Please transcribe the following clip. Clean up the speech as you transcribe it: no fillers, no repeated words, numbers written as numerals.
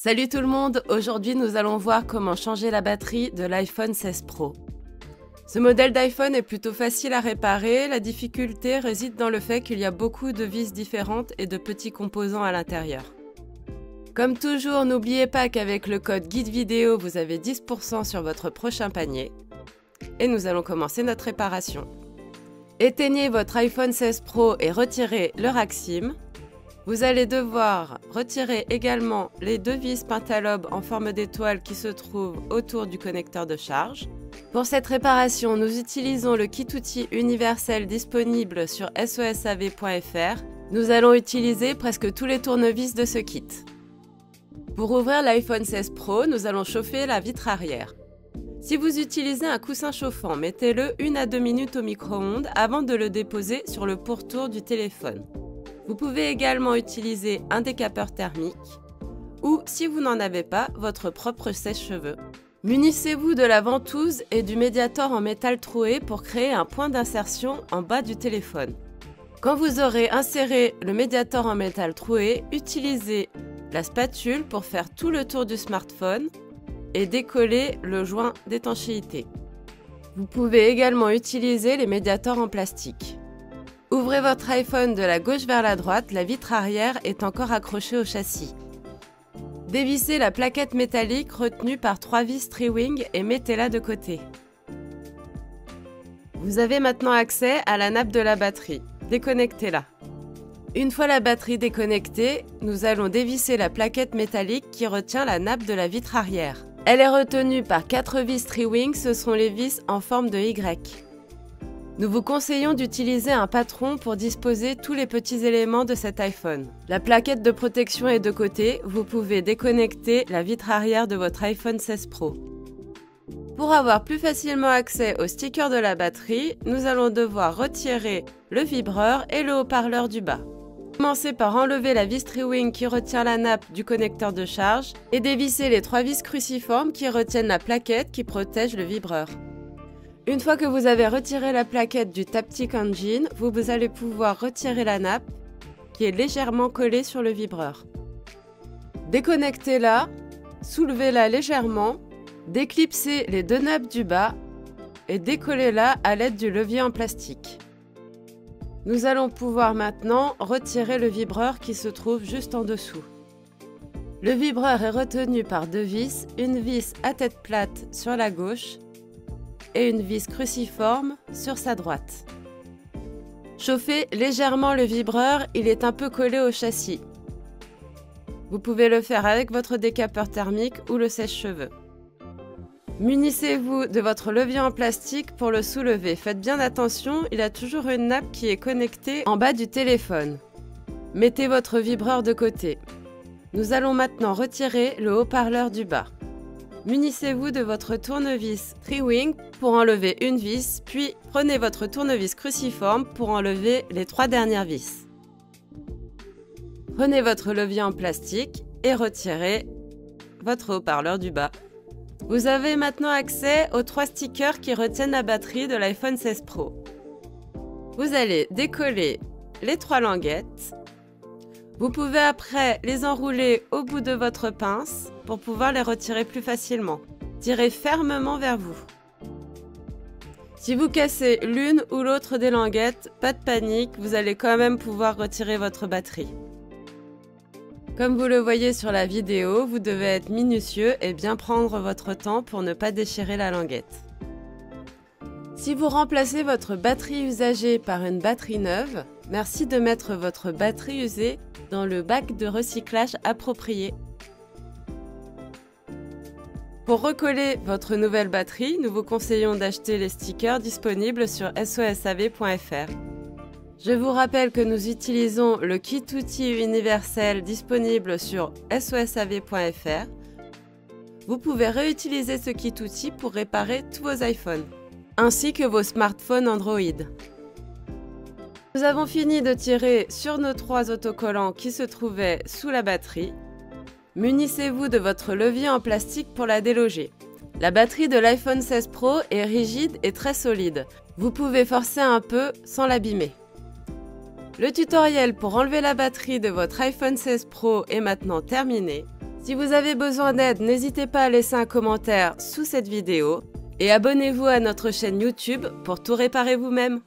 Salut tout le monde, aujourd'hui nous allons voir comment changer la batterie de l'iPhone 16 Pro. Ce modèle d'iPhone est plutôt facile à réparer, la difficulté réside dans le fait qu'il y a beaucoup de vis différentes et de petits composants à l'intérieur. Comme toujours, n'oubliez pas qu'avec le code guide vidéo, vous avez 10% sur votre prochain panier. Et nous allons commencer notre réparation. Éteignez votre iPhone 16 Pro et retirez le rack SIM. Vous allez devoir retirer également les deux vis pentalobes en forme d'étoile qui se trouvent autour du connecteur de charge. Pour cette réparation, nous utilisons le kit outil universel disponible sur sosav.fr. Nous allons utiliser presque tous les tournevis de ce kit. Pour ouvrir l'iPhone 16 Pro, nous allons chauffer la vitre arrière. Si vous utilisez un coussin chauffant, mettez-le 1 à 2 minutes au micro-ondes avant de le déposer sur le pourtour du téléphone. Vous pouvez également utiliser un décapeur thermique ou, si vous n'en avez pas, votre propre sèche-cheveux. Munissez-vous de la ventouse et du médiator en métal troué pour créer un point d'insertion en bas du téléphone. Quand vous aurez inséré le médiator en métal troué, utilisez la spatule pour faire tout le tour du smartphone et décoller le joint d'étanchéité. Vous pouvez également utiliser les médiators en plastique. Ouvrez votre iPhone de la gauche vers la droite, la vitre arrière est encore accrochée au châssis. Dévissez la plaquette métallique retenue par 3 vis Tri-Wing et mettez-la de côté. Vous avez maintenant accès à la nappe de la batterie. Déconnectez-la. Une fois la batterie déconnectée, nous allons dévisser la plaquette métallique qui retient la nappe de la vitre arrière. Elle est retenue par 4 vis Tri-Wing, ce sont les vis en forme de Y. Nous vous conseillons d'utiliser un patron pour disposer tous les petits éléments de cet iPhone. La plaquette de protection est de côté, vous pouvez déconnecter la vitre arrière de votre iPhone 16 Pro. Pour avoir plus facilement accès au sticker de la batterie, nous allons devoir retirer le vibreur et le haut-parleur du bas. Commencez par enlever la vis Tri-Wing qui retient la nappe du connecteur de charge et dévisser les 3 vis cruciformes qui retiennent la plaquette qui protège le vibreur. Une fois que vous avez retiré la plaquette du Taptic Engine, vous allez pouvoir retirer la nappe qui est légèrement collée sur le vibreur. Déconnectez-la, soulevez-la légèrement, déclipsez les 2 nappes du bas et décollez-la à l'aide du levier en plastique. Nous allons pouvoir maintenant retirer le vibreur qui se trouve juste en dessous. Le vibreur est retenu par 2 vis, une vis à tête plate sur la gauche et une vis cruciforme sur sa droite. Chauffez légèrement le vibreur, il est un peu collé au châssis. Vous pouvez le faire avec votre décapeur thermique ou le sèche-cheveux. Munissez-vous de votre levier en plastique pour le soulever. Faites bien attention, il y a toujours une nappe qui est connectée en bas du téléphone. Mettez votre vibreur de côté. Nous allons maintenant retirer le haut-parleur du bas. Munissez-vous de votre tournevis Tri-Wing pour enlever une vis, puis prenez votre tournevis cruciforme pour enlever les 3 dernières vis. Prenez votre levier en plastique et retirez votre haut-parleur du bas. Vous avez maintenant accès aux 3 stickers qui retiennent la batterie de l'iPhone 16 Pro. Vous allez décoller les 3 languettes. Vous pouvez après les enrouler au bout de votre pince pour pouvoir les retirer plus facilement. Tirez fermement vers vous. Si vous cassez l'une ou l'autre des languettes, pas de panique, vous allez quand même pouvoir retirer votre batterie. Comme vous le voyez sur la vidéo, vous devez être minutieux et bien prendre votre temps pour ne pas déchirer la languette. Si vous remplacez votre batterie usagée par une batterie neuve, merci de mettre votre batterie usée dans le bac de recyclage approprié. Pour recoller votre nouvelle batterie, nous vous conseillons d'acheter les stickers disponibles sur sosav.fr. Je vous rappelle que nous utilisons le kit outil universel disponible sur sosav.fr. Vous pouvez réutiliser ce kit outil pour réparer tous vos iPhones, ainsi que vos smartphones Android. Nous avons fini de tirer sur nos 3 autocollants qui se trouvaient sous la batterie. Munissez-vous de votre levier en plastique pour la déloger. La batterie de l'iPhone 16 Pro est rigide et très solide. Vous pouvez forcer un peu sans l'abîmer. Le tutoriel pour enlever la batterie de votre iPhone 16 Pro est maintenant terminé. Si vous avez besoin d'aide, n'hésitez pas à laisser un commentaire sous cette vidéo et abonnez-vous à notre chaîne YouTube pour tout réparer vous-même.